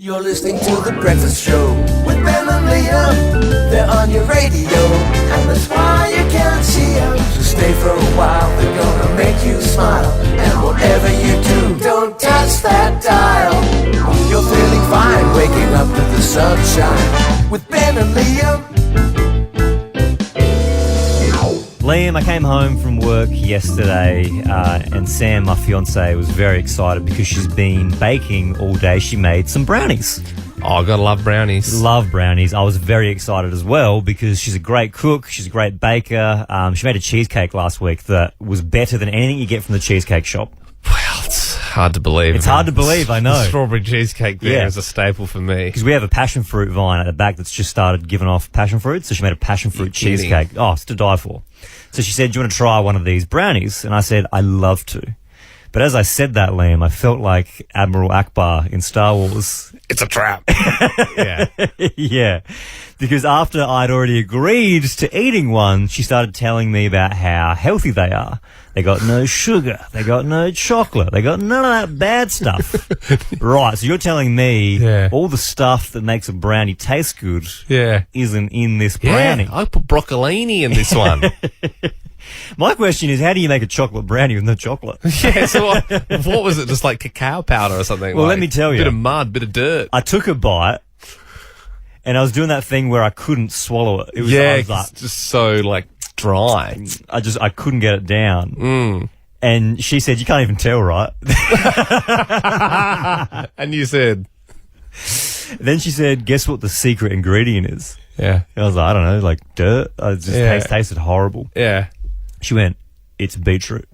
You're listening to The Breakfast Show with Ben and Liam. They're on your radio, and that's why you can't see them. So stay for a while, they're gonna make you smile. And whatever you do, don't touch that dial. You're feeling fine, waking up to the sunshine with Ben and Liam. Liam, I came home from work yesterday and Sam, my fiancée, was very excited because she's been baking all day. She made some brownies. Oh, gotta love brownies. Love brownies. I was very excited as well because she's a great cook. She's a great baker. She made a cheesecake last week that was better than anything you get from the cheesecake shop. Wow, it's hard to believe. It's hard to believe, I know. The strawberry cheesecake there is a staple for me. Because we have a passion fruit vine at the back that's just started giving off passion fruit. So she made a passion fruit cheesecake. Oh, it's to die for. So she said, do you want to try one of these brownies? And I said, I'd love to. But as I said that, Liam, I felt like Admiral Akbar in Star Wars. It's a trap. Yeah. Yeah. Because after I'd already agreed to eating one, she started telling me about how healthy they are. They got no sugar. They got no chocolate. They got none of that bad stuff. Right. So you're telling me all the stuff that makes a brownie taste good isn't in this brownie. Yeah, I put broccolini in this one. My question is, how do you make a chocolate brownie with no chocolate? Yeah, so what was it? Just like cacao powder or something? Well, like, let me tell you. Bit of mud, bit of dirt. I took a bite, and I was doing that thing where I couldn't swallow it. It was, I was like, just so like dry. I couldn't get it down. And she said, you can't even tell, right? And you said? Then she said, guess what the secret ingredient is? Yeah. I was like, I don't know, like dirt. It just tasted horrible. Yeah. She went, it's beetroot.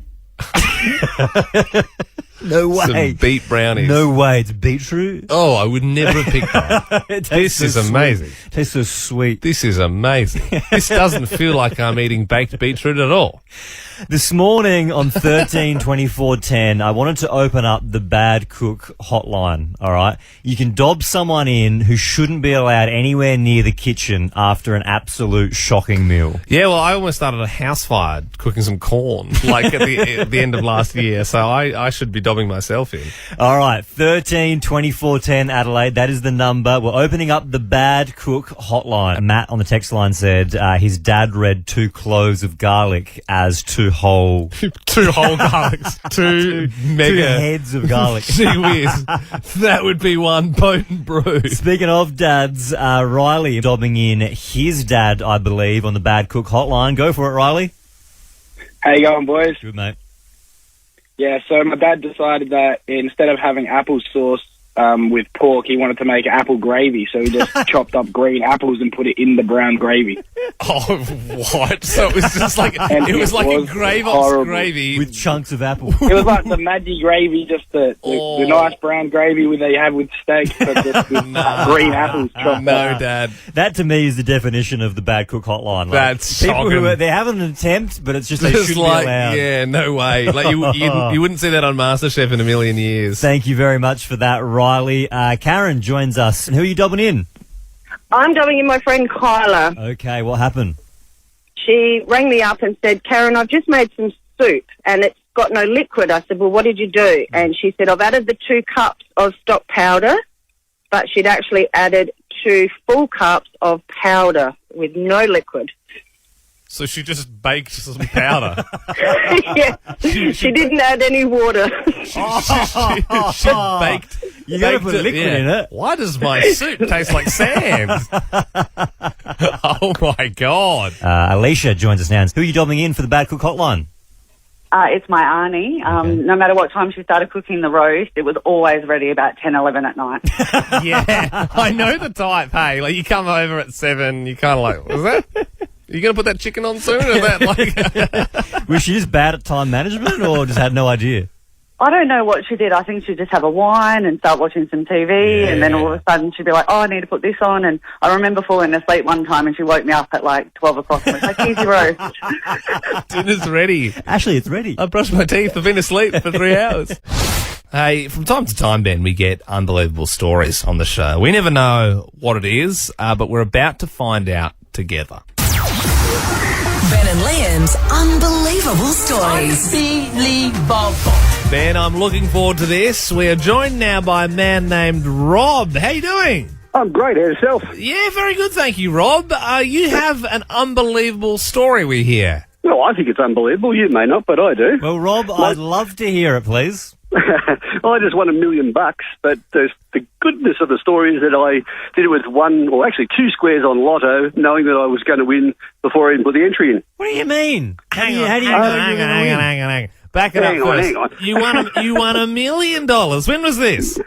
No way. Some beet brownies. No way, it's beetroot. Oh, I would never have picked that. This is amazing. It tastes so sweet. This is amazing. This doesn't feel like I'm eating baked beetroot at all. This morning on 13-24-10, I wanted to open up the Bad Cook hotline, all right? You can dob someone in who shouldn't be allowed anywhere near the kitchen after an absolute shocking meal. Yeah, well, I almost started a house fire cooking some corn, like at the end of last year, so I should be dobbing myself in. All right, 13-24-10 Adelaide, that is the number. We're opening up the Bad Cook hotline. Matt on the text line said his dad read 2 cloves of garlic as 2 whole... 2 whole garlics. 2 mega... 2 heads of garlic. Gee whiz. That would be one potent brew. Speaking of dads, Riley dobbing in his dad, I believe, on the Bad Cook hotline. Go for it, Riley. How you going, boys? Good, mate. Yeah, so my dad decided that instead of having apple sauce with pork, he wanted to make apple gravy, so he just chopped up green apples and put it in the brown gravy. Oh, what? So it was just like it was like a Gravox gravy with chunks of apple. It was like the Maggi gravy, just the nice brown gravy they have with steak, but just with green apples chopped No, Dad. That to me is the definition of the Bad Cook hotline. Like, that's people shocking. they're having an attempt, but it's just they shouldn't like, be allowed. Yeah, no way. Like you wouldn't see that on MasterChef in a million years. Thank you very much for that, Riley. Karen joins us. Who are you dobbing in? I'm dobbing in my friend Kyla. Okay, what happened? She rang me up and said, Karen, I've just made some soup and it's got no liquid. I said, well, what did you do? And she said, I've added the 2 cups of stock powder, but she'd actually added 2 full cups of powder with no liquid. So she just baked some powder. Yeah, she didn't add any water. She baked. You got to put liquid in it. Why does my soup taste like sand? Oh my God! Alicia joins us now. Who are you dobbing in for the Bad Cook hotline? It's my auntie. No matter what time she started cooking the roast, it was always ready about 10, 11 at night. Yeah, I know the type. Hey, like you come over at 7, you kind of like, was that? You going to put that chicken on soon? Or that like? Was she just bad at time management or just had no idea? I don't know what she did. I think she'd just have a wine and start watching some TV, and then all of a sudden she'd be like, oh, I need to put this on. And I remember falling asleep one time and she woke me up at like 12 o'clock and was like, here's your roast. Dinner's ready. Actually, it's ready. I brushed my teeth. I've been asleep for 3 hours. Hey, from time to time, Ben, we get unbelievable stories on the show. We never know what it is, but we're about to find out together. Ben and Liam's unbelievable stories. Ben, I'm looking forward to this. We are joined now by a man named Rob. How you doing? I'm great. How's yourself? Yeah, very good, thank you, Rob. You have an unbelievable story, we hear. Well, I think it's unbelievable. You may not, but I do. Well, Rob, I'd love to hear it, please. Well, I just won $1 million, but the goodness of the story is that I did it with two squares on Lotto, knowing that I was going to win before I even put the entry in. What do you mean? Hang on. Back it up first. Hang on. You won $1 million. When was this?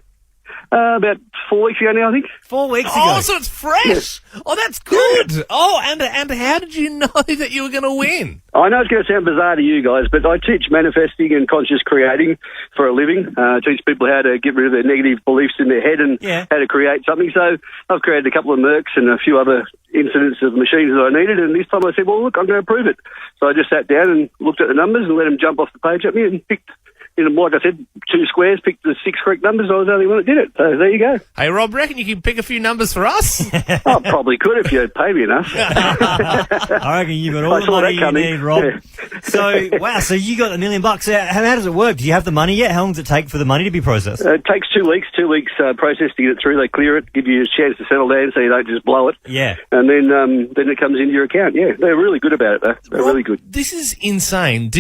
About 4 weeks ago now, I think. 4 weeks ago. Oh, so it's fresh. Oh, that's good. Oh, and how did you know that you were going to win? I know it's going to sound bizarre to you guys, but I teach manifesting and conscious creating for a living. Teach people how to get rid of their negative beliefs in their head and how to create something. So I've created a couple of Mercs and a few other incidents of machines that I needed, and this time I said, well, look, I'm going to prove it. So I just sat down and looked at the numbers and let them jump off the page at me and picked, like I said, 2 squares, picked the 6 correct numbers. I was the only one that did it. So there you go. Hey, Rob, reckon you can pick a few numbers for us? I probably could if you pay me enough. I reckon you've got all the money you need, Rob. Yeah. So, wow, so you got $1 million. How does it work? Do you have the money yet? How long does it take for the money to be processed? It takes 2 weeks. 2 weeks process to get it through. They clear it, give you a chance to settle down so you don't just blow it. Yeah. And then it comes into your account. Yeah, they're really good about it, though. They're really good. This is insane.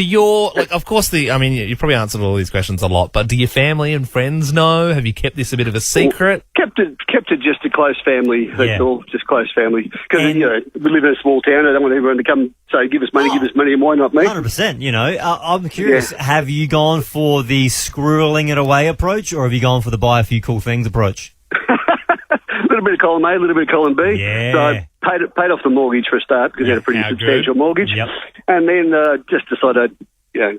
Of course, you probably answered all these questions a lot, but do your family and friends know? Have you kept this a bit of a secret? Well, kept it just a close family. That's all, just close family. Because, we live in a small town. I don't want everyone to come say, give us money, and why not me? 100%, I'm curious, have you gone for the squirreling it away approach, or have you gone for the buy a few cool things approach? A little bit of column A, a little bit of column B. Yeah. So I paid off the mortgage for a start because I had a pretty substantial mortgage. Yep. And then just decided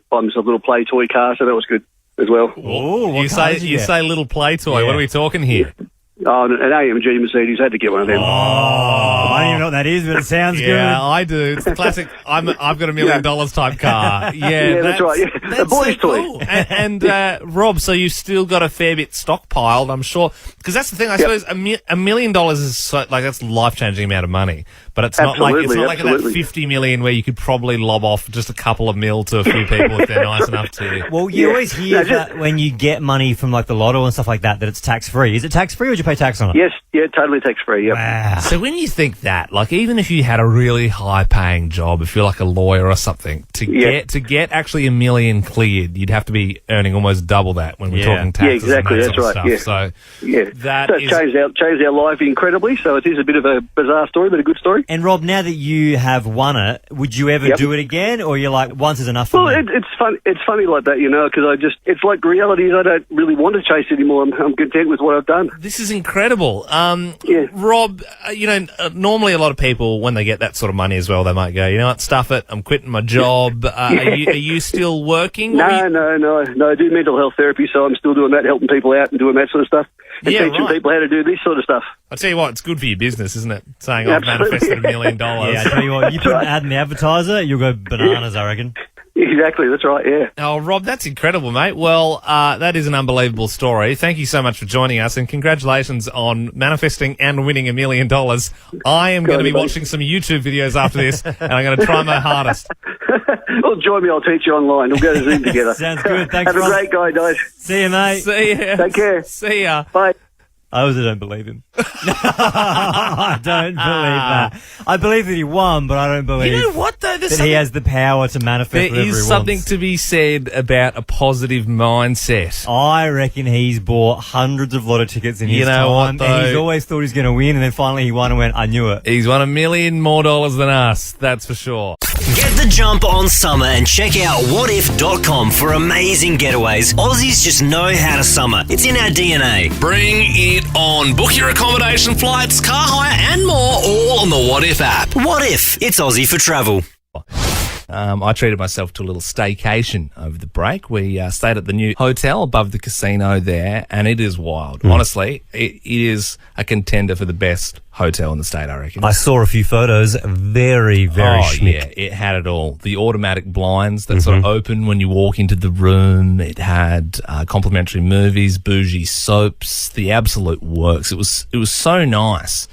buy myself a little play toy car, so that was good as well. Oh, you say little play toy. Yeah. What are we talking here? Oh, an AMG Mercedes. I had to get one of them. Oh, I don't even know what that is, but it sounds good. Yeah, I do. It's the classic, I've got $1 million type car. Yeah, that's right. Yeah. That's A boy's so toy. cool. And Rob, so you've still got a fair bit stockpiled, I'm sure. Because that's the thing, I suppose $1 million is that's a life-changing amount of money. But it's not like that 50 million where you could probably lob off just a couple of mil to a few people if they're nice enough to. Well, you always hear that when you get money from like the lotto and stuff like that it's tax-free. Is it tax-free or do you pay tax on it? Yes, totally tax-free, yep. Wow. So when you think that, like even if you had a really high-paying job, if you're like a lawyer or something, to get actually $1 million cleared, you'd have to be earning almost double that when we're talking taxes. Yeah, exactly, and that that's sort right. of stuff. Yeah. So that it changed our life incredibly, so it is a bit of a bizarre story, but a good story. And Rob, now that you have won it, would you ever do it again, or you're like, once is enough for me? Well, it's fun. It's funny like that, because it's like reality is I don't really want to chase anymore. I'm content with what I've done. This is incredible. Rob, normally a lot of people, when they get that sort of money as well, they might go, you know what, stuff it, I'm quitting my job. Are you still working? No. I do mental health therapy, so I'm still doing that, helping people out and doing that sort of stuff. And teaching people how to do this sort of stuff. I'll tell you what, it's good for your business, isn't it? Saying I've manifested $1 million. Yeah, I tell you what, you put an ad in the advertiser, you'll go bananas, I reckon. Exactly, that's right, yeah. Oh, Rob, that's incredible, mate. Well, that is an unbelievable story. Thank you so much for joining us, and congratulations on manifesting and winning $1 million. I am going to be watching some YouTube videos after this, and I'm going to try my hardest. Well, join me, I'll teach you online. We'll go to Zoom together. Sounds good, thanks, Have a great guy, guys. See you, mate. See ya. Take care. See ya. Bye. I also don't believe him. I don't believe that. I believe that he won, but I don't believe You know what, though? that he has the power to manifest There whatever he is wants. something to be said about a positive mindset. I reckon he's bought hundreds of lotto tickets in his know time, what, and he's though? always thought he's going to win, and then finally he won and went, I knew it. He's won $1 million more than us, that's for sure. Get the jump on summer and check out whatif.com for amazing getaways. Aussies just know how to summer. It's in our DNA. Bring it on. Book your accommodation, flights, car hire and more all on the What If app. What If? It's Aussie for travel. I treated myself to a little staycation over the break. We stayed at the new hotel above the casino there, and it is wild. Honestly, it is a contender for the best hotel in the state, I reckon. I saw a few photos. Very, very schmick. Yeah, it had it all. The automatic blinds that sort of open when you walk into the room. It had complimentary movies, bougie soaps, the absolute works. It was so nice.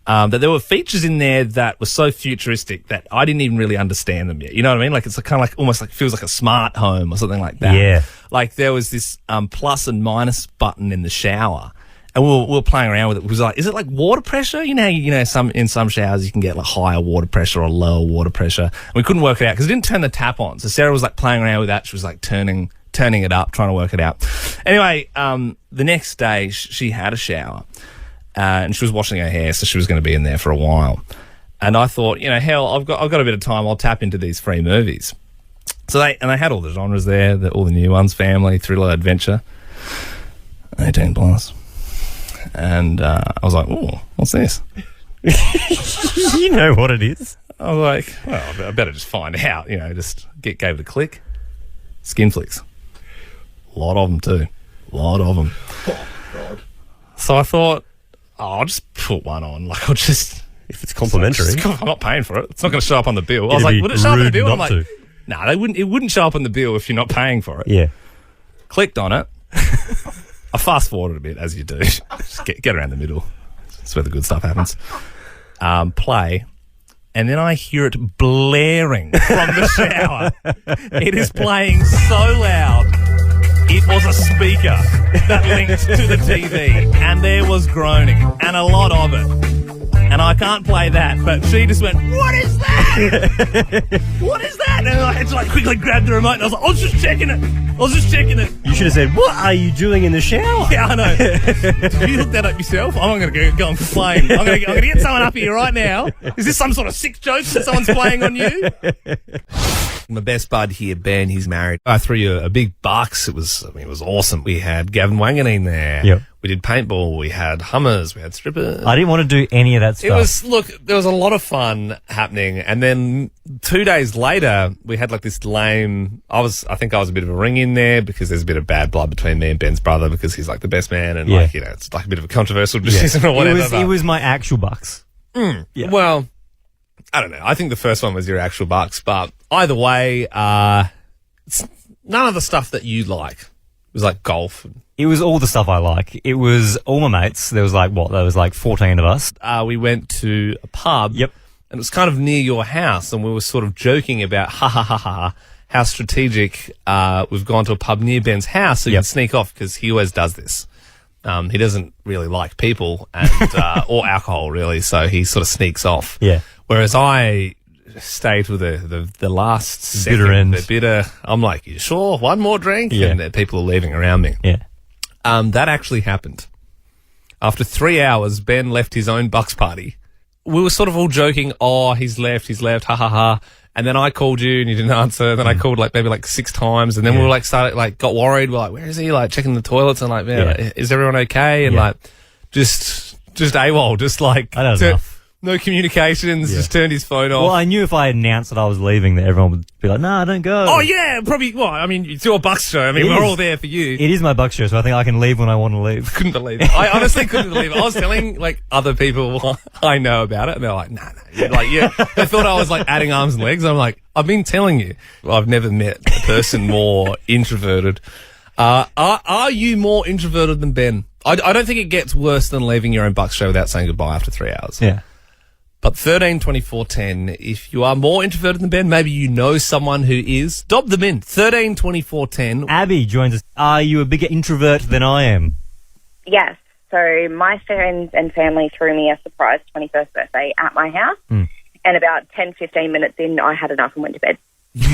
that there were features in there that were so futuristic that I didn't even really understand them yet. You know what I mean? Like it's kind of like almost like feels like a smart home or something like that. Yeah. Like there was this plus and minus button in the shower, and we were playing around with it. It was like, is it like water pressure? You know, in some showers you can get like higher water pressure or lower water pressure. And we couldn't work it out because it didn't turn the tap on. So Sarah was like playing around with that. She was like turning it up, trying to work it out. Anyway, the next day she had a shower. And she was washing her hair, so she was going to be in there for a while. And I thought, you know, hell, I've got a bit of time. I'll tap into these free movies. So they had all the genres there, all the new ones: family, thriller, adventure, 18 plus. And I was like, "Oh, what's this?" You know what it is. I was like, "Well, I better just find out." You know, just gave it a click. Skin flicks, a lot of them too, a lot of them. Oh, God. So I thought, I'll just put one on. Like, I'll just... If it's complimentary. I'm not paying for it. It's not going to show up on the bill. I was like, would it show up on the bill? I'm like, nah, it wouldn't show up on the bill if you're not paying for it. Yeah. Clicked on it. I fast forwarded a bit, as you do. Just get around the middle. That's where the good stuff happens. Play. And then I hear it blaring from the shower. It is playing so loud. It was a speaker that linked to the TV, and there was groaning, and a lot of it. And I can't play that, but she just went, "What is that? What is that?" And I had to like quickly grab the remote, and I was like, "I was just checking it. You should have said, "What are you doing in the shower?" Yeah, I know. Did you look that up yourself? I'm going to go and complain. I'm going to get someone up here right now. Is this some sort of sick joke that someone's playing on you? My best bud here, Ben, he's married. I threw you a big bucks. It was awesome. We had Gavin Wanganeen there. Yep. We did paintball. We had hummers. We had strippers. I didn't want to do any of that stuff. There was a lot of fun happening. And then 2 days later, we had like this lame, I think I was a bit of a ring in there because there's a bit of bad blood between me and Ben's brother because he's like the best man. And like, you know, it's like a bit of a controversial decision or whatever. It was my actual bucks. Yeah. Well, I don't know. I think the first one was your actual bucks, but either way, it's none of the stuff that you like. It was like golf. It was all the stuff I like. It was all my mates. There was like 14 of us. We went to a pub. Yep. And it was kind of near your house, and we were sort of joking about how strategic we've gone to a pub near Ben's house so you can sneak off because he always does this. He doesn't really like people and or alcohol really, so he sort of sneaks off. Yeah. Whereas I stayed with the last second, bitter end. the bitter. I'm like, you sure? One more drink? Yeah. And people are leaving around me. Yeah. That actually happened. After 3 hours, Ben left his own bucks party. We were sort of all joking, "Oh, he's left, ha ha ha." And then I called you and you didn't answer. Then I called maybe 6 times, and then we were got worried. We're like, "Where is he?" Like checking the toilets and like, "Man, is everyone okay?" And just AWOL, just like I don't know. No communications, just turned his phone off. Well, I knew if I announced that I was leaving, that everyone would be like, "No, don't go." Oh, yeah, probably. Well, I mean, it's your bucks show. I mean, we're all there for you. It is my bucks show, so I think I can leave when I want to leave. Couldn't believe it. I honestly couldn't believe it. I was telling, other people I know about it, and they're like, nah. They thought I was, adding arms and legs. I'm like, I've been telling you. I've never met a person more introverted. Are you more introverted than Ben? I don't think it gets worse than leaving your own bucks show without saying goodbye after 3 hours. Yeah. But 13 24 10, if you are more introverted than Ben, maybe you know someone who is, dob them in. 13 24 10. Abby joins us. Are you a bigger introvert than I am? Yes. So my friends and family threw me a surprise 21st birthday at my house. And about 10, 15 minutes in, I had enough and went to bed. They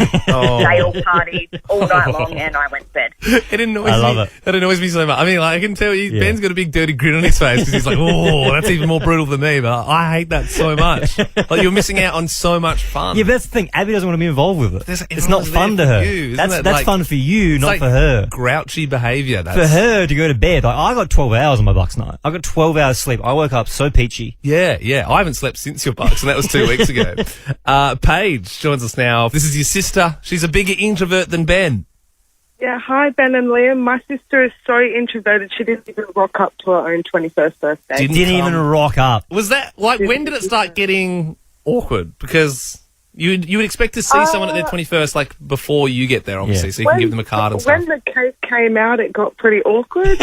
all partied all night long and I went to bed. It annoys me. That annoys me so much. I mean, I can tell you, Ben's got a big dirty grin on his face because he's like, "Oh, that's even more brutal than me." But I hate that so much. You're missing out on so much fun. Yeah, but that's the thing. Abby doesn't want to be involved with it. It's not fun to her. That's fun for you, not for her. Grouchy behaviour. For her to go to bed. I got 12 hours on my bucks night. I got 12 hours sleep. I woke up so peachy. Yeah. I haven't slept since your bucks, and that was 2 weeks ago. Paige joins us now. This is your sister. She's a bigger introvert than Ben. Yeah, hi, Ben and Liam. My sister is so introverted, she didn't even rock up to her own 21st birthday. Didn't even rock up. Was that, when did it start getting awkward? Because you would expect to see someone at their 21st, before you get there, obviously, so you can give them a card and stuff. When the cake came out, it got pretty awkward.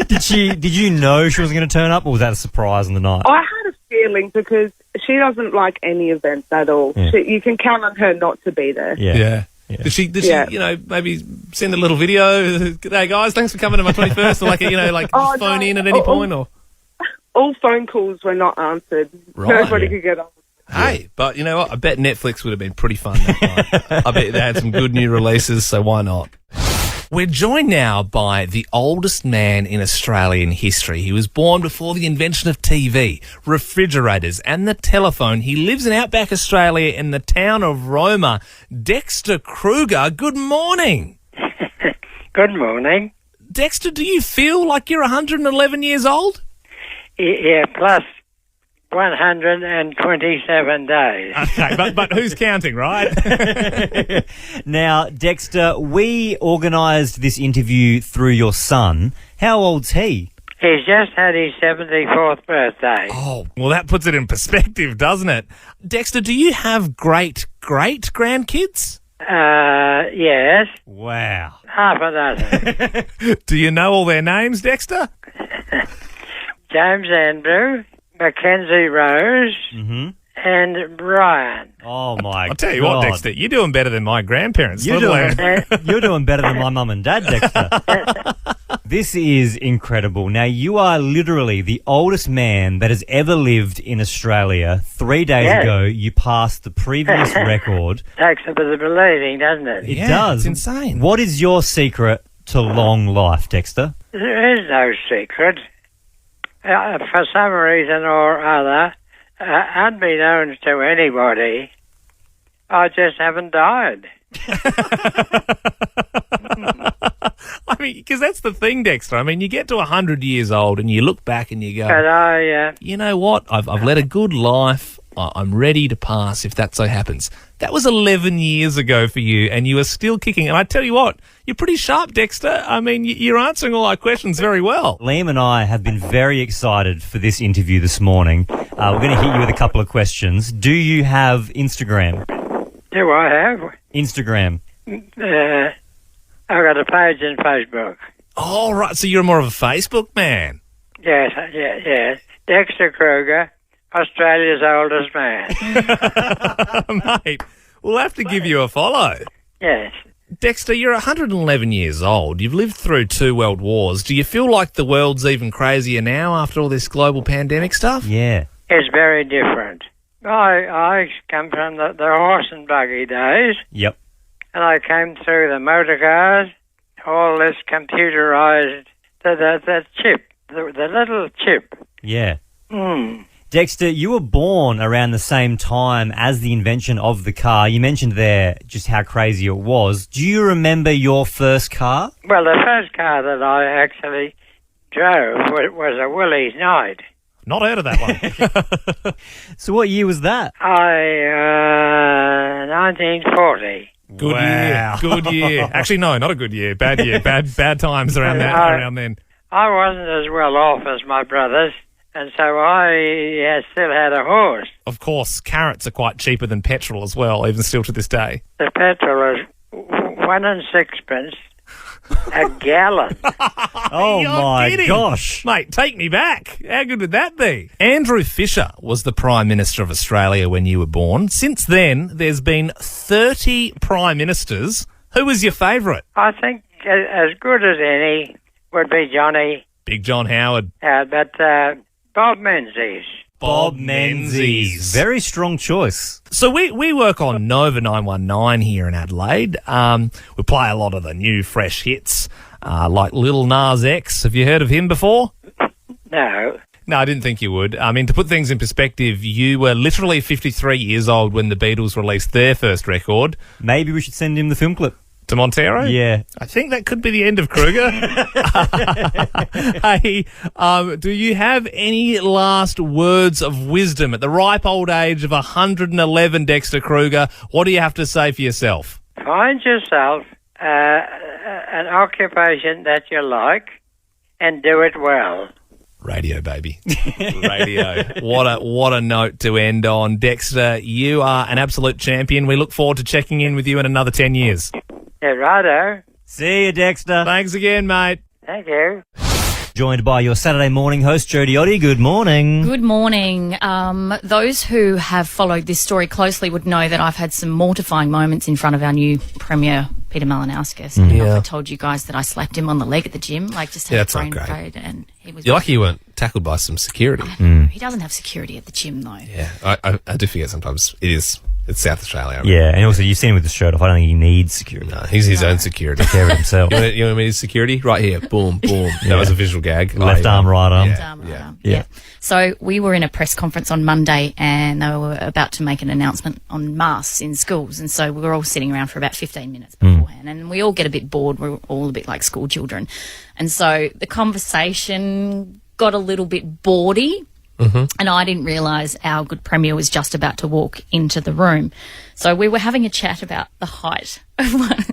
Did you know she was going to turn up, or was that a surprise on the night? I had a feeling because she doesn't like any events at all. Yeah. You can count on her not to be there. Yeah. Did she, maybe send a little video? Hey guys, thanks for coming to my 21st, or phone in at any point, or all phone calls were not answered. Right. Nobody could get on. Hey, but you know what? I bet Netflix would have been pretty fun that night. I bet they had some good new releases, so why not? We're joined now by the oldest man in Australian history. He was born before the invention of TV, refrigerators and the telephone. He lives in outback Australia in the town of Roma. Dexter Kruger, good morning. Good morning. Dexter, do you feel like you're 111 years old? Yeah, plus 127 days. Okay, but who's counting, right? Now, Dexter, we organised this interview through your son. How old's he? He's just had his 74th birthday. Oh, well, that puts it in perspective, doesn't it? Dexter, do you have great-great-grandkids? Yes. Wow. Half a dozen. Do you know all their names, Dexter? James Andrew, Mackenzie Rose, and Brian. Oh, my God. I'll tell you what, Dexter, you're doing better than my grandparents. You're doing better than my mum and dad, Dexter. This is incredible. Now, you are literally the oldest man that has ever lived in Australia. 3 days ago, you passed the previous record. Takes a bit of believing, doesn't it? It does. It's insane. What is your secret to long life, Dexter? There is no secret. For some reason or other, unbeknownst to anybody, I just haven't died. I mean, because that's the thing, Dexter. I mean, you get to 100 years old and you look back and you go, but you know what? I've led a good life. I'm ready to pass if that so happens. That was 11 years ago for you, and you are still kicking. And I tell you what, you're pretty sharp, Dexter. I mean, you're answering all our questions very well. Liam and I have been very excited for this interview this morning. We're going to hit you with a couple of questions. Do you have Instagram? Do I have? Instagram. I've got a page in Facebook. Oh, right. So you're more of a Facebook man. Yes, yeah. Dexter Kruger, Australia's oldest man. Mate, we'll have to give you a follow. Yes. Dexter, you're 111 years old. You've lived through 2 world wars. Do you feel like the world's even crazier now after all this global pandemic stuff? Yeah. It's very different. I come from the horse and buggy days. Yep. And I came through the motor cars, all this computerized, the chip, the little chip. Yeah. Mm. Dexter, you were born around the same time as the invention of the car. You mentioned there just how crazy it was. Do you remember your first car? Well, the first car that I actually drove was a Willys Knight. Not heard of that one. So what year was that? 1940. Good year. Good year. Actually, no, not a good year. Bad year. Bad times around then. I wasn't as well off as my brothers, and so I still had a horse. Of course, carrots are quite cheaper than petrol as well, even still to this day. The petrol is 1 6 a gallon. Oh, my gosh. Mate, take me back. How good would that be? Andrew Fisher was the Prime Minister of Australia when you were born. Since then, there's been 30 Prime Ministers. Who was your favourite? I think as good as any would be Johnny. Big John Howard. But Bob Menzies. Bob Menzies. Very strong choice. So we work on Nova 919 here in Adelaide. We play a lot of the new fresh hits, like Lil Nas X. Have you heard of him before? No. No, I didn't think you would. I mean, to put things in perspective, you were literally 53 years old when the Beatles released their first record. Maybe we should send him the film clip. To Montero? Yeah. I think that could be the end of Kruger. Hey, do you have any last words of wisdom at the ripe old age of 111, Dexter Kruger? What do you have to say for yourself? Find yourself an occupation that you like and do it well. Radio, baby. Radio. What a note to end on. Dexter, you are an absolute champion. We look forward to checking in with you in another 10 years. Yeah, righto. See you, Dexter. Thanks again, mate. Thank you. Joined by your Saturday morning host, Jodie Oddie. Good morning. Good morning. Those who have followed this story closely would know that I've had some mortifying moments in front of our new Premier, Peter Malinowskis. I told you guys that I slapped him on the leg at the gym, just had a brain fade, and he was. You're lucky you weren't tackled by some security. He doesn't have security at the gym, though. Yeah, I do forget sometimes. It's South Australia. Yeah, and also you've seen him with the shirt off. I don't think he needs security. No, he's his own security. Take care of himself. You want me his security? Right here. Boom, boom. That was a visual gag. Left arm, right arm. Left arm, right arm. Yeah. So we were in a press conference on Monday, and they were about to make an announcement on masks in schools, and so we were all sitting around for about 15 minutes beforehand, and we all get a bit bored. We're all a bit like school children, and so the conversation got a little bit boardy. And I didn't realise our good Premier was just about to walk into the room. So we were having a chat about the height of one.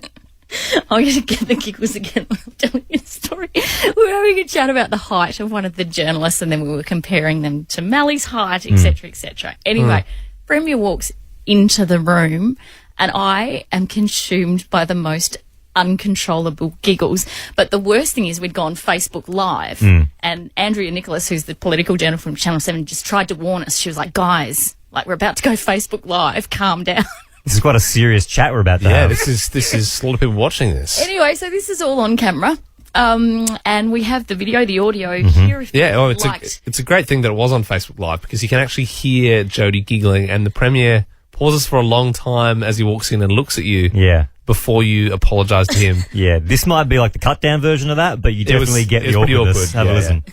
I'm going to get the giggles again when I'm telling you the story. We were having a chat about the height of one of the journalists, and then we were comparing them to Mally's height, etc., etc. Anyway, Premier walks into the room, and I am consumed by the most uncontrollable giggles. But the worst thing is we'd gone Facebook Live, and Andrea Nicholas, who's the political journalist from Channel 7, just tried to warn us. She was like, guys, we're about to go Facebook Live, calm down. This is quite a serious chat we're about to have. This is a lot of people watching this. Anyway, so this is all on camera. And we have the video, the audio here. If it's a great thing that it was on Facebook Live, because you can actually hear Jodie giggling, and the Premier pauses for a long time as he walks in and looks at you. Yeah. Before you apologise to him. Yeah, this might be like the cut down version of that, but you definitely get the awkwardness. Have a listen.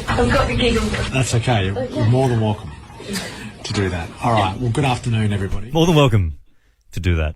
I've got the giggles. That's okay. You're more than welcome to do that. All right. Well, good afternoon, everybody. More than welcome to do that.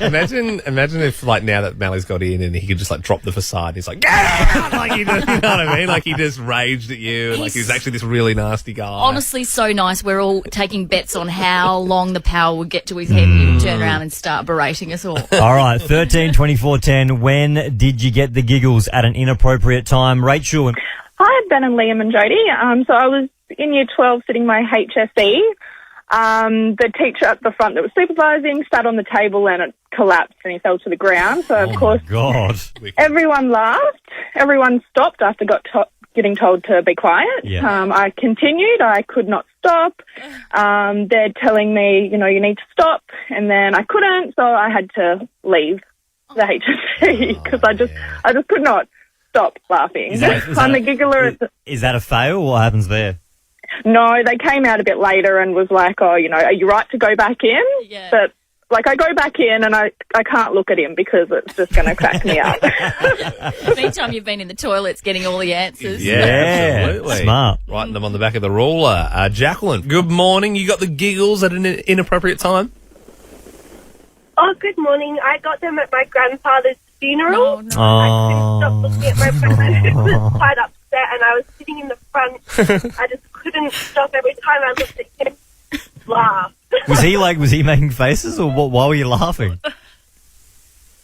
Imagine if, now that Mally's got in and he could just, drop the facade. He's like, yeah! You know what I mean? He just raged at you. And, he's actually this really nasty guy. Honestly, so nice. We're all taking bets on how long the power would get to his head, and he would turn around and start berating us all. All right, 13 24 10. When did you get the giggles at an inappropriate time? Rachel. Hi, Ben and Liam and Jodie. So I was in year 12 sitting my HSE. The teacher at the front that was supervising sat on the table and it collapsed and he fell to the ground. So, of course, everyone laughed. Everyone stopped after getting told to be quiet. Yeah. I continued. I could not stop. They're telling me, you need to stop. And then I couldn't, so I had to leave the HSC because I just could not stop laughing. I'm a giggler. Is that a fail? What happens there? No, they came out a bit later and was like, are you right to go back in? Yeah. But, I go back in and I can't look at him because it's just going to crack me up. Meantime, you've been in the toilets getting all the answers. Yeah, absolutely. Smart. Writing them on the back of the ruler. Jacqueline, good morning. You got the giggles at an inappropriate time? Oh, good morning. I got them at my grandfather's funeral. No. I couldn't stop looking at my grandfather. He was quite upset and I was sitting in the front. I just couldn't stop. Every time I looked at him, laugh. Was he making faces, or what? Why were you laughing?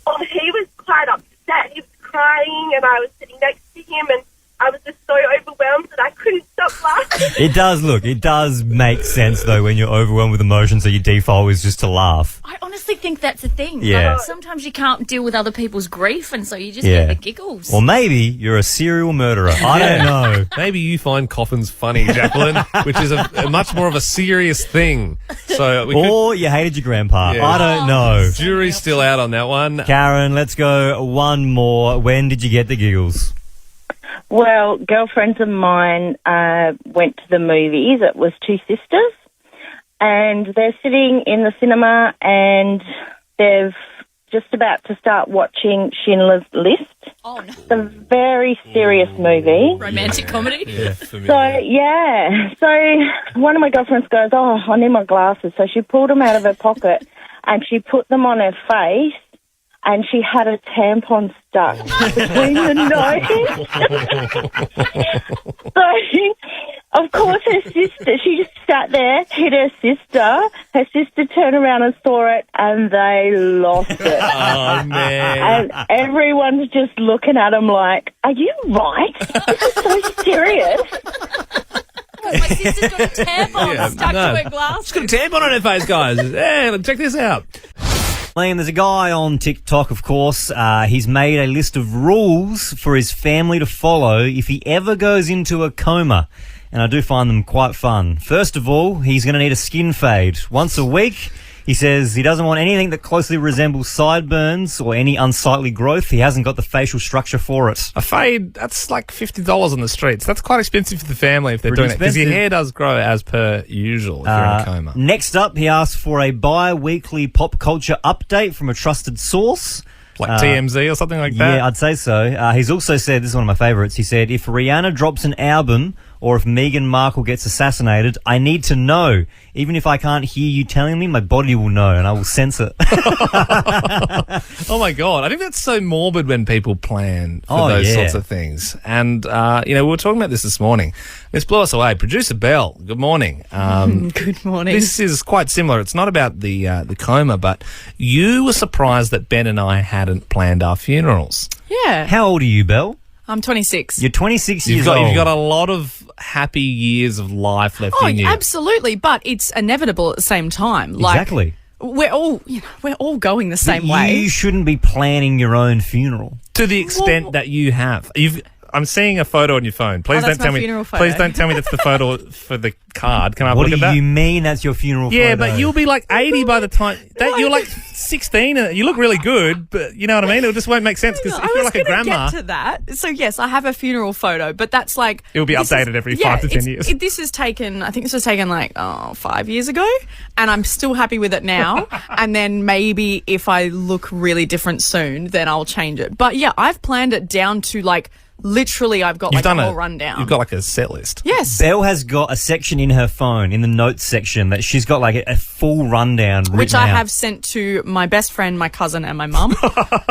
Oh, he was quite upset. He was crying and I was sitting next to him and I was just so overwhelmed that I couldn't stop laughing. It does make sense, though, when you're overwhelmed with emotion, so your default is just to laugh. I honestly think that's a thing. Yeah. Sometimes you can't deal with other people's grief, and so you just get the giggles. Or maybe you're a serial murderer. I don't know. Maybe you find coffins funny, Jacqueline, which is a much more of a serious thing. So you hated your grandpa. Yeah. I don't know. Jury's still out on that one. Karen, let's go one more. When did you get the giggles? Well, girlfriends of mine went to the movies. It was two sisters, and they're sitting in the cinema, and they've just about to start watching Schindler's List. Oh, no. It's a very serious movie. Romantic comedy? Yeah, So one of my girlfriends goes, oh, I need my glasses. So she pulled them out of her pocket, and she put them on her face. And she had a tampon stuck between the nose. So, of course, her sister, she just sat there, hit her sister. Her sister turned around and saw it, and they lost it. Oh, man. And everyone's just looking at them like, are you right? This is so serious. Because my sister's got a tampon stuck to her glass. She's got a tampon on her face, guys. Hey, check this out. Liam, there's a guy on TikTok, of course. He's made a list of rules for his family to follow if he ever goes into a coma. And I do find them quite fun. First of all, he's going to need a skin fade. Once a week, he says he doesn't want anything that closely resembles sideburns or any unsightly growth. He hasn't got the facial structure for it. A fade, that's like $50 on the streets. That's quite expensive for the family if they're doing it. Because your hair does grow as per usual if you're in a coma. Next up, he asks for a bi-weekly pop culture update from a trusted source. Like TMZ or something like that? Yeah, I'd say so. He's also said, this is one of my favourites, he said, if Rihanna drops an album or if Meghan Markle gets assassinated, I need to know. Even if I can't hear you telling me, my body will know and I will sense it. Oh, my God. I think that's so morbid when people plan for those sorts of things. And, we were talking about this morning. This blew us away. Producer Belle, good morning. Good morning. This is quite similar. It's not about the coma, but you were surprised that Ben and I hadn't planned our funerals. Yeah. How old are you, Belle? I'm 26. You're 26 years old. You've got a lot of happy years of life left in you. Absolutely, but it's inevitable at the same time. Exactly. We're all going the same way. You shouldn't be planning your own funeral. To the extent that you have. I'm seeing a photo on your phone. Please don't tell me. Please don't tell me that's the photo for the card. Can I look at that? What do you mean that's your funeral photo? Yeah, but you'll be like 80 by the time you're like 16 and you look really good, but you know what I mean? It just won't make sense because if you're like a grandma. Get to that. So yes, I have a funeral photo, but that's like it will be updated every 5 to 10 years. I think this was taken like 5 years ago, and I'm still happy with it now. And then maybe if I look really different soon, then I'll change it. But yeah, I've planned it down to like. Literally, I've got like a whole rundown. You've got like a set list. Yes. Belle has got a section in her phone, in the notes section, that she's got like a full rundown written Which I out. have sent to my best friend, my cousin, and my mum.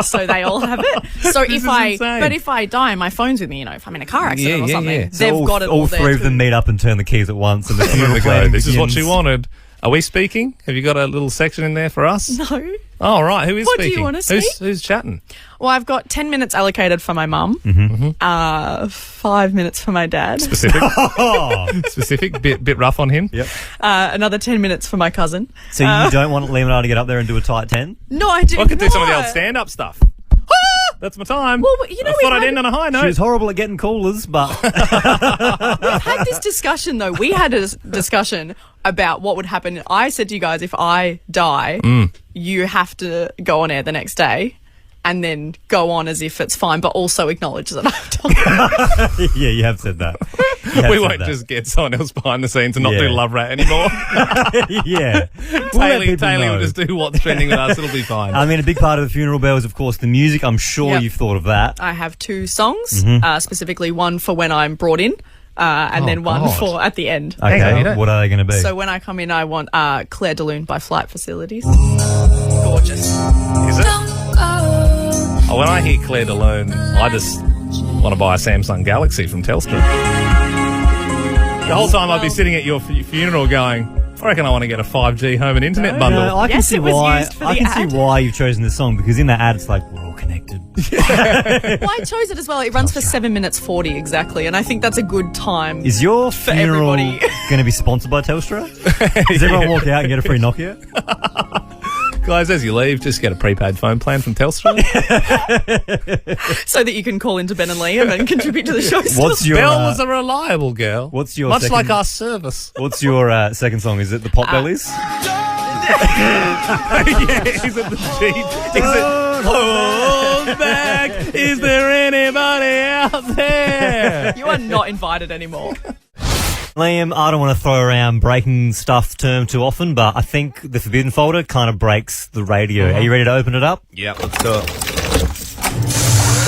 So they all have it. So if I die, my phone's with me, if I'm in a car accident or something, they've got it all there. All three of them meet up and turn the keys at once and the funeral planning This is what begins. she wanted. Are we speaking? Have you got a little section in there for us? No. Oh, right. Who is What speaking? do you want to speak? Who's chatting? Well, I've got 10 minutes allocated for my mum. 5 minutes for my dad. Specific. Specific. Bit rough on him. Yep. Another 10 minutes for my cousin. So you don't want Liam and I to get up there and do a tight 10? No, I do. I could do some of the old stand-up stuff. That's my time. Well, I thought I'd end on a high note. She was horrible at getting callers, but... We've had this discussion, though. We had a discussion about what would happen. I said to you guys, if I die, you have to go on air the next day and then go on as if it's fine, but also acknowledge that I've done. Yeah, you have said that. We won't just get someone else behind the scenes and not do Love Rat anymore. Yeah. Taylor will just do what's trending with us. It'll be fine. I mean, a big part of the funeral, Belle, is, of course, the music. I'm sure you've thought of that. I have 2 songs, specifically one for when I'm brought in. And then one for at the end. Okay, what are they going to be? So when I come in, I want Claire de Lune by Flight Facilities. Gorgeous. Is it? Oh, when I hear Claire de Lune, I just want to buy a Samsung Galaxy from Telstra. The whole time I'd be sitting at your funeral going, I reckon I want to get a 5G home and internet bundle. No, I can see why you've chosen this song, because in that ad it's like, we're all connected. Well, I chose it as well. It runs for 7 minutes 40 exactly, and I think that's a good time. Is your for funeral everybody. going to be sponsored by Telstra? Does everyone walk out and get a free Nokia? Guys, as you leave, just get a prepaid phone plan from Telstra. So that you can call into Ben and Liam and contribute to the show. Belle was a reliable girl. What's your much like our service. What's your second song? Is it the Potbellies? Yeah, is it the Jeep? Is it hold back? Is there anybody out there? You are not invited anymore. Liam, I don't want to throw around breaking stuff term too often, but I think the Forbidden folder kind of breaks the radio. Are you ready to open it up? Yeah, let's do it.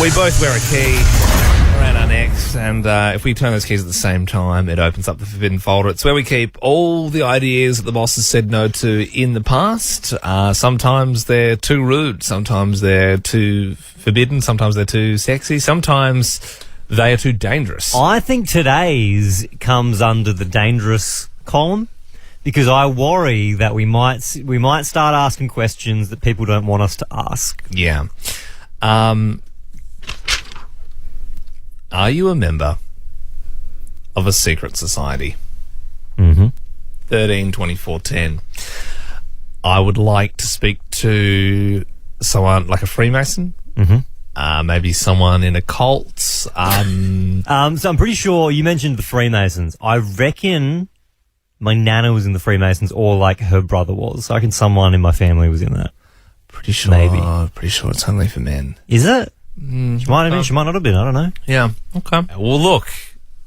We both wear a key around our necks, and if we turn those keys at the same time, it opens up the Forbidden folder. It's where we keep all the ideas that the boss has said no to in the past. Sometimes they're too rude, sometimes they're too forbidden, sometimes they're too sexy, sometimes they are too dangerous. I think today's comes under the dangerous column, because I worry that we might start asking questions that people don't want us to ask. Yeah. Are you a member of a secret society? 13 24 10. I would like to speak to someone like a Freemason. Maybe someone in a cult. So I'm pretty sure you mentioned the Freemasons. I reckon my nana was in the Freemasons, or like her brother was. I reckon someone in my family was in that. Pretty sure. Maybe. Pretty sure it's only for men. Is it? She might have been. She might not have been. I don't know. Yeah. Okay. Well, look,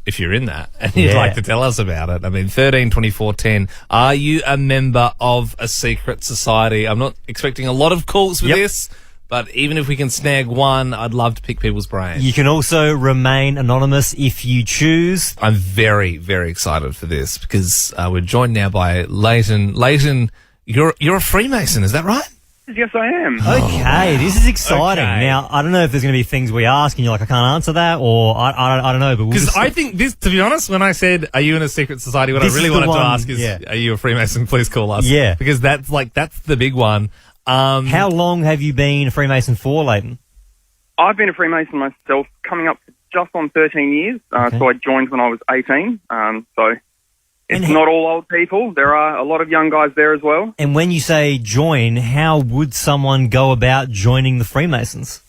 if you're in that and you'd like to tell us about it, I mean, 13 24 10. Are you a member of a secret society? I'm not expecting a lot of calls for this, but even if we can snag one, I'd love to pick people's brains. You can also remain anonymous if you choose. I'm very, very excited for this because we're joined now by Leighton. Leighton, you're a Freemason, is that right? Yes, I am. Okay, this is exciting. Okay. Now, I don't know if there's going to be things we ask and you're like, I can't answer that, or I don't know. But Because I think this, to be honest, when I said, are you in a secret society, what I This really is the wanted to one, ask is, are you a Freemason? Please call us. Yeah. Because that's the big one. How long have you been a Freemason for, Leighton? I've been a Freemason myself, coming up to just on 13 years. So I joined when I was 18. So it's not all old people. There are a lot of young guys there as well. And when you say join, how would someone go about joining the Freemasons?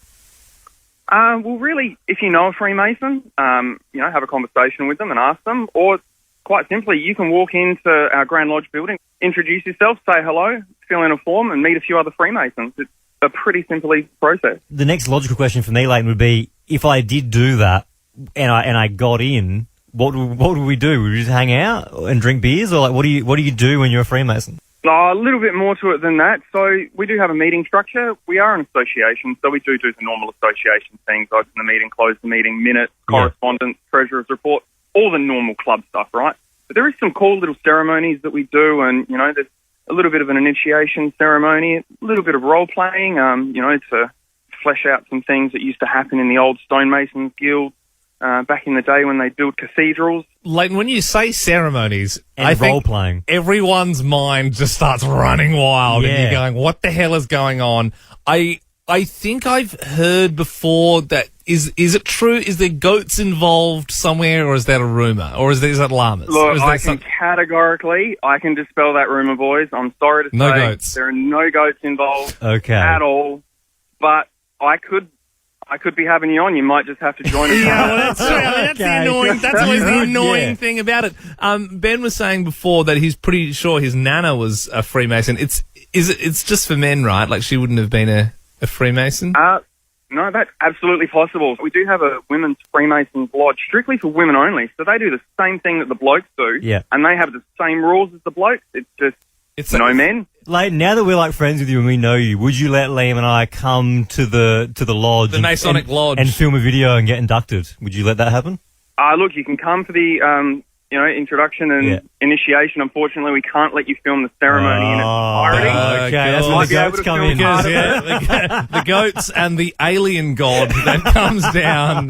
Well, really, if you know a Freemason, have a conversation with them and ask them. Or quite simply, you can walk into our Grand Lodge building, introduce yourself, say hello, fill in a form and meet a few other Freemasons. It's a pretty simple, easy process. The next logical question for me, Leighton, would be, if I did do that and I got in, what would we do? Would we just hang out and drink beers, or like what do you do when you're a Freemason? A little bit more to it than that. So we do have a meeting structure. We are an association, so we do the normal association things: open the meeting, close the meeting, minutes, correspondence, treasurer's report, all the normal club stuff, right? But there is some cool little ceremonies that we do, and there's a little bit of an initiation ceremony, a little bit of role playing, to flesh out some things that used to happen in the old stonemasons guild. Back in the day when they built cathedrals. Leighton, when you say ceremonies, And I think role-playing. everyone's mind just starts running wild, and Yeah. you're going, "What the hell is going on?" I think I've heard before that. Is it true? Is there goats involved somewhere, or is that a rumor, or is that llamas? Or Look, is I that can categorically, dispel that rumor, boys. I'm sorry to say, No goats. there are no goats involved Okay. at all. But I could be having you on. You might just have to join us. Yeah, well, that's true. I mean, that's the annoying. That's always the annoying thing about it. Ben was saying before that he's pretty sure his nana was a Freemason. It's just for men, right? Like she wouldn't have been a Freemason. No, that's absolutely possible. We do have a women's Freemasons lodge strictly for women only. So they do the same thing that the blokes do. Yeah. And they have the same rules as the blokes. It's just no men. Leighton, now that we're like friends with you and we know you, would you let Liam and I come to the lodge, The Masonic Lodge, and film a video and get inducted? Would you let that happen? Look, you can come for the introduction and initiation. Unfortunately, we can't let you film the ceremony in its entirety. Okay, that's when the goats come in. The goats and the alien god that comes down.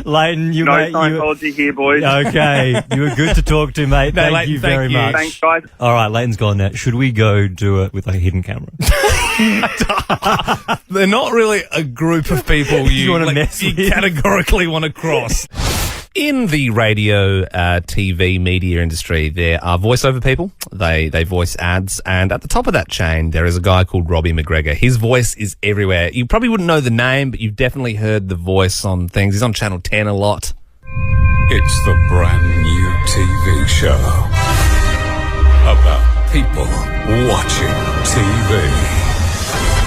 Leighton, No Scientology here, boys. Okay, you were good to talk to, mate. No, Thank Leighton, you thank very you. much. Thanks, guys. All right, Leighton's gone now. Should we go do it with like a hidden camera? They're not really a group of people you categorically want to cross. In the radio, TV, media industry, there are voiceover people. They voice ads, and at the top of that chain, there is a guy called Robbie McGregor. His voice is everywhere. You probably wouldn't know the name, but you've definitely heard the voice on things. He's on Channel 10 a lot. It's the brand new TV show about people watching TV.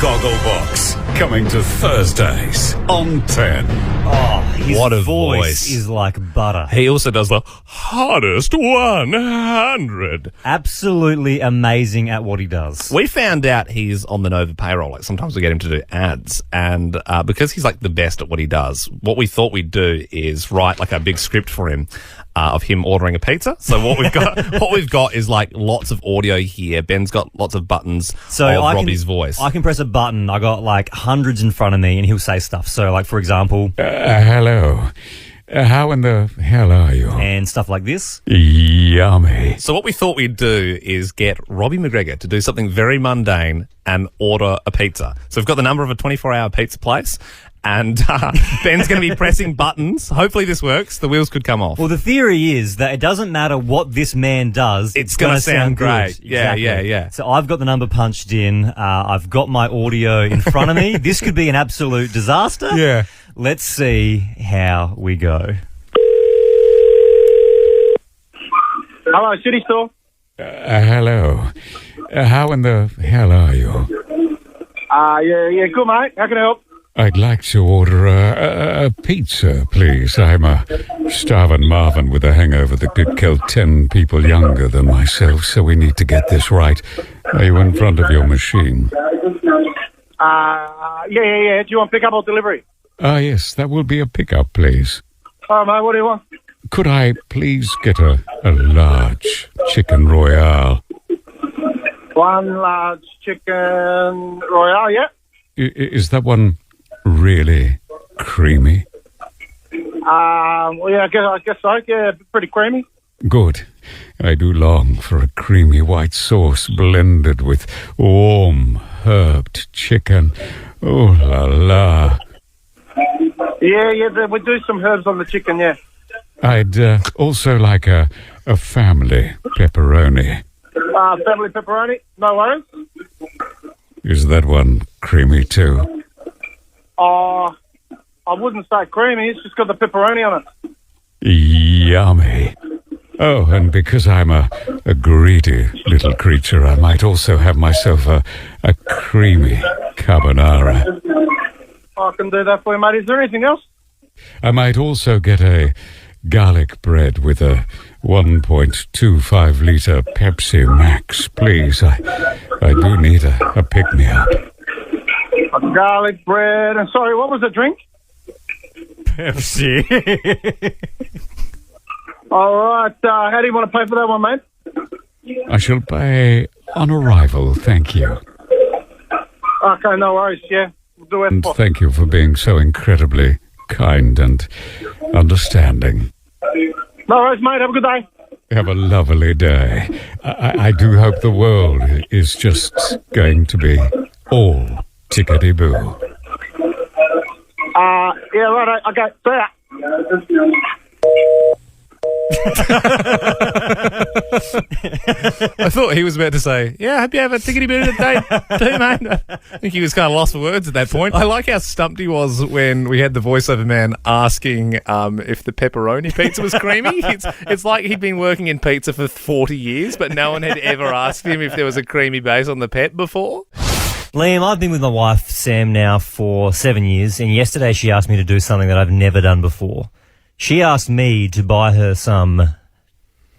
Gogglebox, coming to Thursdays on 10. Oh, his What a voice voice. is like butter. He also does the hardest 100. Absolutely amazing at what he does. We found out he's on the Nova payroll. Like sometimes we get him to do ads, and because he's like the best at what he does, what we thought we'd do is write like a big script for him of him ordering a pizza. So what we've got is like lots of audio here. Ben's got lots of buttons of Robbie's voice. I can press a button. I got like hundreds in front of me, and he'll say stuff. So, like for example, Hello. How in the hell are you? And stuff like this. Yummy. So what we thought we'd do is get Robbie McGregor to do something very mundane and order a pizza. So we've got the number of a 24-hour pizza place, and Ben's going to be pressing buttons. Hopefully this works. The wheels could come off. Well, the theory is that it doesn't matter what this man does. It's going to sound great. Good. Yeah, Exactly. yeah. So I've got the number punched in. I've got my audio in front of me. This could be an absolute disaster. Yeah. Let's see how we go. Hello, City Store. Hello. How in the hell are you? Yeah, good, mate. How can I help? I'd like to order a pizza, please. I'm a starving Marvin with a hangover that could kill 10 people younger than myself, so we need to get this right. Are you in front of your machine? Yeah. Do you want pick-up or delivery? Yes, that will be a pickup, please. All right, mate, what do you want? Could I please get a large chicken royale? One large chicken royale, yeah. Is that one really creamy? Well, yeah, I guess so. Yeah, pretty creamy. Good. I do long for a creamy white sauce blended with warm, herbed chicken. Oh, la la. Yeah, we do some herbs on the chicken, yeah. I'd also like a family pepperoni. Family pepperoni, no worries. Is that one creamy too? I wouldn't say creamy, it's just got the pepperoni on it. Yummy. Oh, and because I'm a greedy little creature, I might also have myself a creamy carbonara. I can do that for you, mate. Is there anything else? I might also get a garlic bread with a 1.25 litre Pepsi Max, please. I do need a pick-me-up. A garlic bread. And sorry, what was the drink? Pepsi. All right. How do you want to pay for that one, mate? I shall pay on arrival, thank you. Okay, no worries, yeah. We'll do it. And thank you for being so incredibly kind and understanding. No worries, mate. Have a good day. Have a lovely day. I do hope the world is just going to be all tickety-boo. Yeah, right. Okay, see ya. I thought he was about to say, yeah, I hope you have a tickety-boo today too, mate. I think he was kind of lost for words at that point. I like how stumped he was when we had the voiceover man asking if the pepperoni pizza was creamy. It's like he'd been working in pizza for 40 years, but no one had ever asked him if there was a creamy base on the pep before. Liam, I've been with my wife, Sam, now for 7 years, and yesterday she asked me to do something that I've never done before. She asked me to buy her some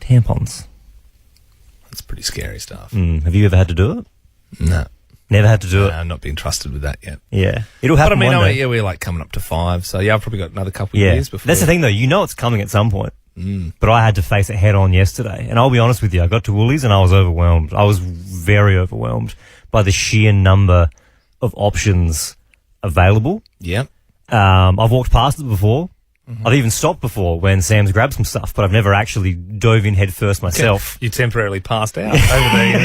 tampons. That's pretty scary stuff. Have you ever had to do it? No. Never had to do it? I'm not being trusted with that yet. Yeah. It'll happen one day. We're like coming up to 5, so yeah, I've probably got another couple of years before. That's the thing, though. You know it's coming at some point. But I had to face it head on yesterday. And I'll be honest with you, I got to Woolies and I was overwhelmed. I was very overwhelmed by the sheer number of options available. Yep. I've walked past it before. I've even stopped before when Sam's grabbed some stuff, but I've never actually dove in head first myself. You temporarily passed out over there.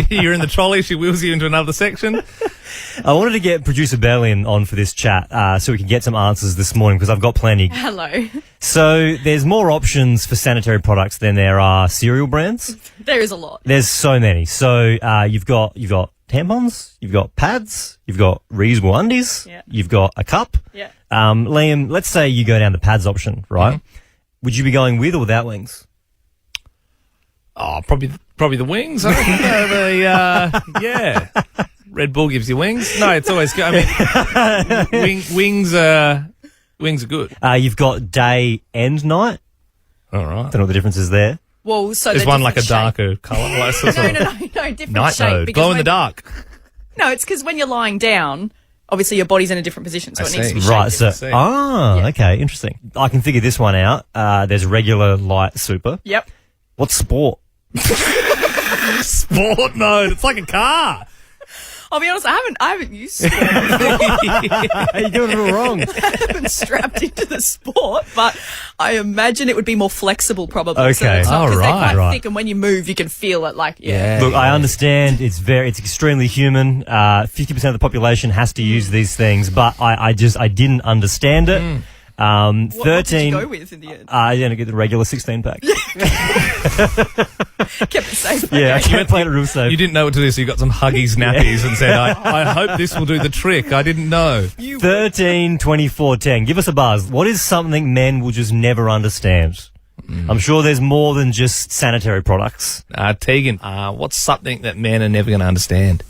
You're in the trolley, she wheels you into another section. I wanted to get producer Belle on for this chat so we can get some answers this morning because I've got plenty. Hello. So there's more options for sanitary products than there are cereal brands. There is a lot. There's so many. So you've got tampons, you've got pads, you've got reusable undies, you've got a cup. Yeah. Liam, let's say you go down the pads option, right? Would you be going with or without wings? Oh, probably the wings. I reckon. Yeah. Red Bull gives you wings. No, it's always good. I mean, wings are good. You've got day and night. All right. Don't know what the difference is there. Well, so there's one like a darker colour. No, different night shape. mode. Glow in the dark. No, it's because when you're lying down, obviously your body's in a different position, so it needs to be shaped. Right, so okay, interesting. I can figure this one out. There's regular, light, super. Yep. What's sport? Sport mode. It's like a car. I'll be honest, I haven't used sport. You're doing it all wrong. I haven't strapped into the sport, but I imagine it would be more flexible probably. Okay. So it's not, 'cause they're quite Right. thick, and when you move, you can feel it like, yeah. Look, I understand it's extremely human. 50% of the population has to use these things, but I didn't understand it. What 13. did you go with in the end? I'm going to get the regular 16 pack. Kept it safe. Yeah, I Okay. can't play it real safe. You didn't know what to do, so you got some Huggies nappies and said, I hope this will do the trick. I didn't know. 13, 24, 10. Give us a buzz. What is something men will just never understand? I'm sure there's more than just sanitary products. Tegan, what's something that men are never going to understand?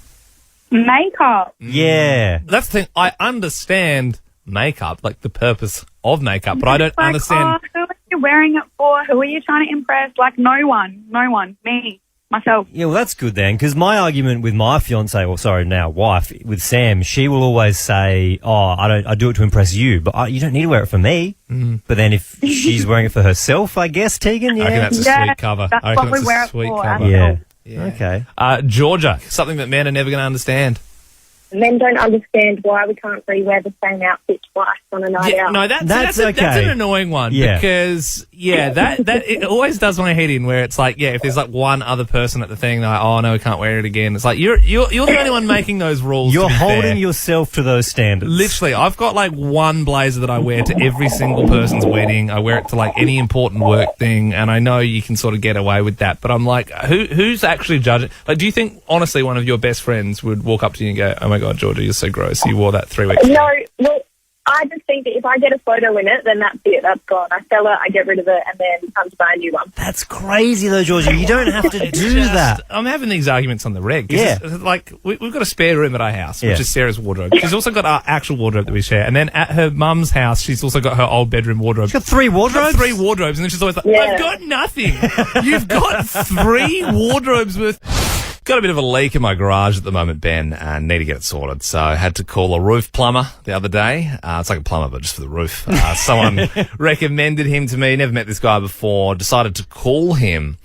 Makeup. Yeah. That's the thing. I understand makeup, like the purpose of makeup, but I don't Like, understand. who are you wearing it for? Who are you trying to impress? Like, no one. Me. Myself. Yeah, well, that's good then, because my argument with my fiance, or sorry, now wife, with Sam, she will always say, I do it to impress you, but you don't need to wear it for me. But then if she's wearing it for herself, I guess, Tegan, yeah? I reckon that's a sweet cover. That's I reckon what we that's wear a it sweet for, cover. Yeah. Okay. Georgia, something that men are never going to understand. Men don't understand why we can't re-wear the same outfit twice on a night out. No, that's okay. That's an annoying one because that it always does my head in where it's like, if there's like one other person at the thing, they're like, oh no, we can't wear it again. It's like you're the only one making those rules. You're to be holding fair. yourself to those standards. Literally, I've got like one blazer that I wear to every single person's wedding. I wear it to like any important work thing, and I know you can sort of get away with that. But I'm like, who's actually judging? Like, do you think honestly one of your best friends would walk up to you and go, "Oh my God, Georgia, you're so gross. You wore that 3 weeks ago." No, well, I just think that if I get a photo in it, then that's it. That's gone. I sell it, I get rid of it, and then come to buy a new one. That's crazy though, Georgia. You don't have to do that. I'm having these arguments on the reg. 'Cause Yeah. it's like we've got a spare room at our house, which Yeah. is Sarah's wardrobe. She's also got our actual wardrobe that we share. And then at her mum's house, she's also got her old bedroom wardrobe. She's got 3 wardrobes? She's got 3 wardrobes. And then she's always like, I've got nothing. You've got 3 wardrobes worth. Got a bit of a leak in my garage at the moment, Ben, and need to get it sorted. So I had to call a roof plumber the other day. It's like a plumber, but just for the roof. Someone recommended him to me. Never met this guy before. Decided to call him.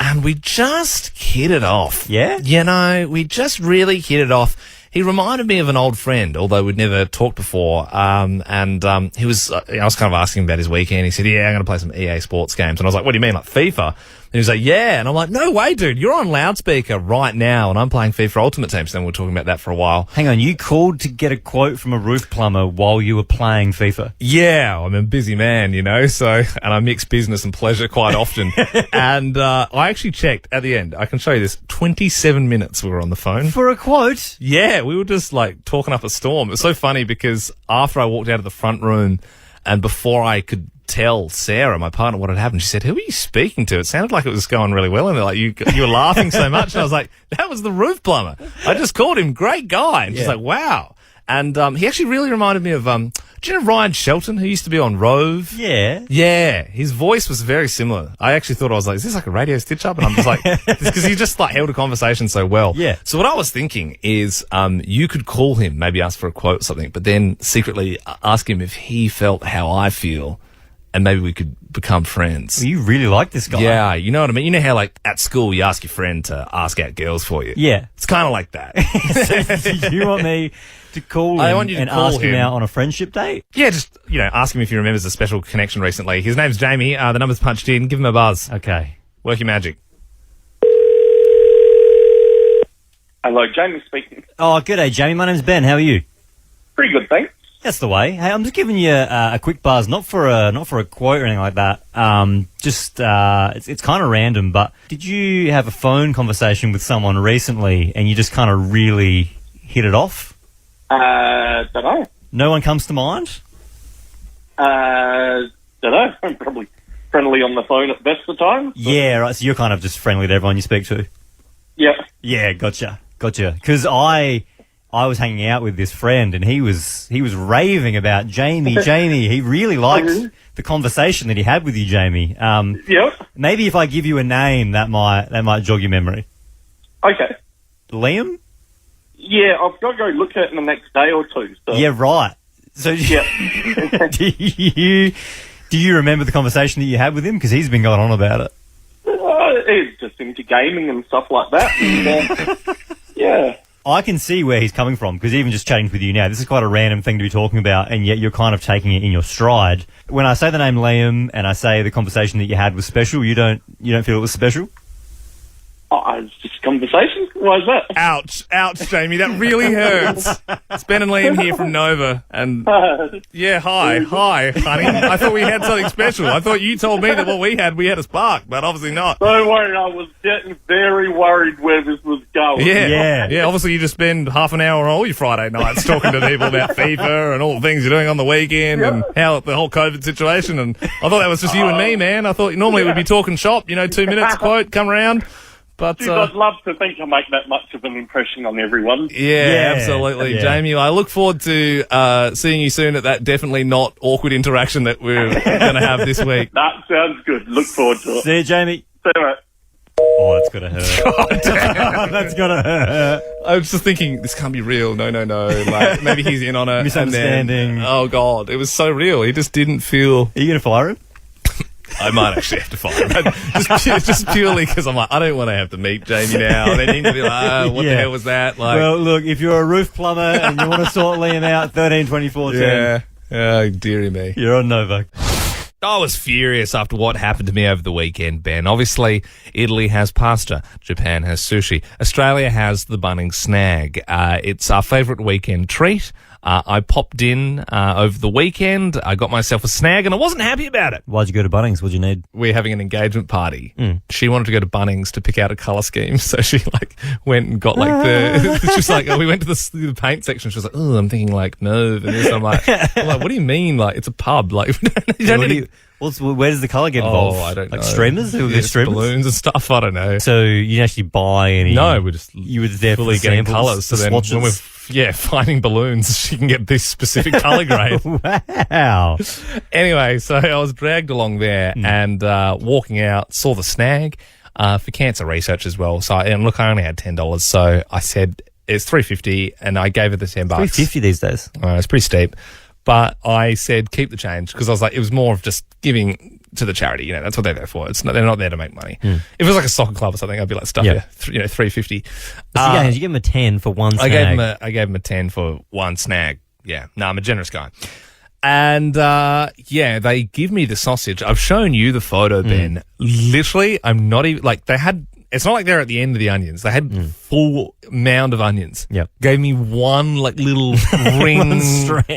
And we just hit it off. Yeah? You know, we just really hit it off. He reminded me of an old friend, although we'd never talked before. He was, I was kind of asking him about his weekend. He said, I'm going to play some EA sports games. And I was like, what do you mean, like FIFA? And he was like, yeah. And I'm like, no way, dude. You're on loudspeaker right now, and I'm playing FIFA Ultimate Team. So then we were talking about that for a while. Hang on, you called to get a quote from a roof plumber while you were playing FIFA? Yeah, I'm a busy man, you know, and I mix business and pleasure quite often. And I actually checked at the end. I can show you this. 27 minutes we were on the phone. For a quote? Yeah, we were just like talking up a storm. It was so funny because after I walked out of the front room and before I could tell Sarah, my partner, what had happened, she said, who are you speaking to? It sounded like it was going really well. And they're like, you were laughing so much. And I was like, that was the roof plumber. I just called him. Great guy. And she's like, wow. And he actually really reminded me of, do you know Ryan Shelton, who used to be on Rove? Yeah. Yeah. His voice was very similar. I actually thought, I was like, is this like a radio stitch-up? And I'm just like, because he just like held a conversation so well. Yeah. So what I was thinking is you could call him, maybe ask for a quote or something, but then secretly ask him if he felt how I feel. And maybe we could become friends. Well, you really like this guy. Yeah, you know what I mean? You know how, like, at school you ask your friend to ask out girls for you? Yeah. It's kind of like that. So you want me to call him I want you to and call ask him out on a friendship date? Yeah, just, ask him if he remembers a special connection recently. His name's Jamie. The number's punched in. Give him a buzz. Okay. Work your magic. Hello, Jamie speaking. Oh, g'day, Jamie. My name's Ben. How are you? Pretty good, thanks. That's the way. Hey, I'm just giving you a quick buzz, not for a quote or anything like that. It's kind of random, but did you have a phone conversation with someone recently and you just kind of really hit it off? Don't know. No one comes to mind? Don't know. I'm probably friendly on the phone at best of times. Yeah, right. So you're kind of just friendly to everyone you speak to? Yeah. Yeah, gotcha. Because I was hanging out with this friend and he was raving about Jamie. He really liked the conversation that he had with you, Jamie. Yep. Maybe if I give you a name, that might jog your memory. Okay. Liam? Yeah, I've got to go look at it in the next day or two. So. Yeah, right. So Yeah. do you remember the conversation that you had with him? Because he's been going on about it. He's just into gaming and stuff like that. And, yeah. I can see where he's coming from, because even just chatting with you now, this is quite a random thing to be talking about, and yet you're kind of taking it in your stride. When I say the name Liam and I say the conversation that you had was special, you don't feel it was special? Oh, it's just a conversation. Why is that? Ouch, Jamie, that really hurts. It's Ben and Liam here from Nova, and yeah, hi, honey. I thought we had something special. I thought you told me that what we had a spark, but obviously not. Don't worry, I was getting very worried where this was going. Yeah. Obviously, you just spend half an hour on all your Friday nights talking to people about FIFA and all the things you're doing on the weekend and how the whole COVID situation. And I thought that was just you and me, man. I thought normally we'd be talking shop. 2 minutes, quote, come around. But Geez, I'd love to think I make that much of an impression on everyone. Yeah, absolutely. Yeah. Jamie, I look forward to seeing you soon at that definitely not awkward interaction that we're going to have this week. That sounds good. Look forward to it. See you, Jamie. See you, mate. Oh, that's going to hurt. God damn. That's going to hurt. I was just thinking, this can't be real. No. Like, maybe he's in on it. Misunderstanding. Oh, God. It was so real. He just didn't feel... Are you going to fire him? I might actually have to fire him. just purely because I'm like, I don't want to have to meet Jamie now. And then he'd be like, what the hell was that? Like, well, look, if you're a roof plumber and you want to sort Liam out, 13 24 10. Yeah. Oh, dearie me. You're on Nova. I was furious after what happened to me over the weekend, Ben. Obviously, Italy has pasta. Japan has sushi. Australia has the Bunnings snag. It's our favourite weekend treat. I popped in over the weekend. I got myself a snag, and I wasn't happy about it. Why'd you go to Bunnings? What'd you need? We're having an engagement party. She wanted to go to Bunnings to pick out a colour scheme, so she went and got she's like, we went to the paint section. She was like, oh, I'm thinking mauve and this. I'm like, what do you mean? Like, it's a pub. Like, you don't need to... where does the colour get involved? Oh, I don't know. Streamers? Streamers? Balloons and stuff, I don't know. So you didn't actually buy any? No, you were there fully for getting samples, colours. So then swatches. when we're finding balloons, she can get this specific colour grade. Wow. Anyway, so I was dragged along there and walking out, saw the snag for cancer research as well. So, I only had $10. So I said, it's $3.50 and I gave her the $10. $3.50 these days. It's pretty steep. But I said, keep the change, because I was like, it was more of just giving to the charity. That's what they're there for. They're not there to make money. If it was like a soccer club or something, I'd be like, stuff $3.50. You give them a 10 for one snag. I gave him a 10 for one snag. Yeah. No, I'm a generous guy. And, they give me the sausage. I've shown you the photo, Ben. Literally, I'm not even, it's not like they're at the end of the onions. They had full mound of onions. Yep. Gave me one little ring,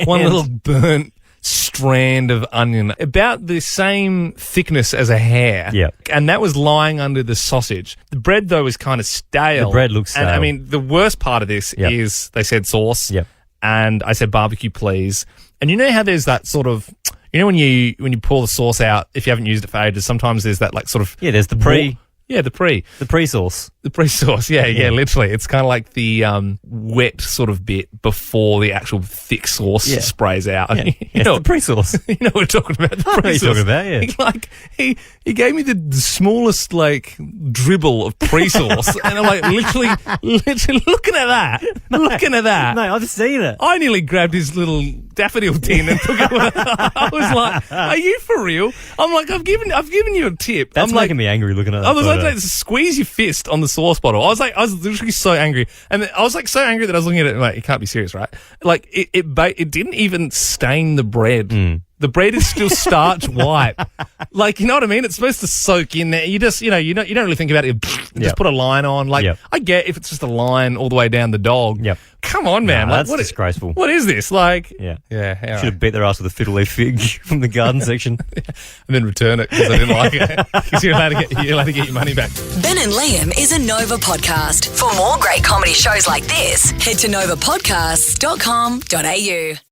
one little burnt strand of onion, about the same thickness as a hair. Yep. And that was lying under the sausage. The bread, though, is kind of stale. The bread looks stale. And, the worst part of this is they said sauce. Yep. And I said barbecue, please. And you know how there's that sort of... when you pour the sauce out, if you haven't used it for ages, sometimes there's that sort of... Yeah, there's the pre... Yeah, the pre-sauce. The pre-sauce, yeah, literally. It's kind of like the wet sort of bit before the actual thick sauce sprays out. Yeah. You know, the pre-sauce. You know what we're talking about, the pre-sauce. I know what you're talking about, yeah. He gave me the smallest, dribble of pre-sauce, and I'm literally looking at that. Looking at that. No, I've seen it. I nearly grabbed his little daffodil tin and took it. I was like, are you for real? I'm like, I've given you a tip. That's making me angry looking at that. I was like, squeeze your fist on the sauce bottle. I was literally so angry. And I was so angry that I was looking at it and it can't be serious, right? It didn't even stain the bread. The bread is still starch white. You know what I mean? It's supposed to soak in there. You just, you don't really think about it. Just put a line on. I get if it's just a line all the way down the dog. Yep. Come on, man. That's disgraceful. What is this? Yeah. Should have beat their ass with a fiddle leaf fig from the garden section. And then return it because I didn't like it. Because you're allowed to get your money back. Ben and Liam is a Nova podcast. For more great comedy shows like this, head to novapodcasts.com.au.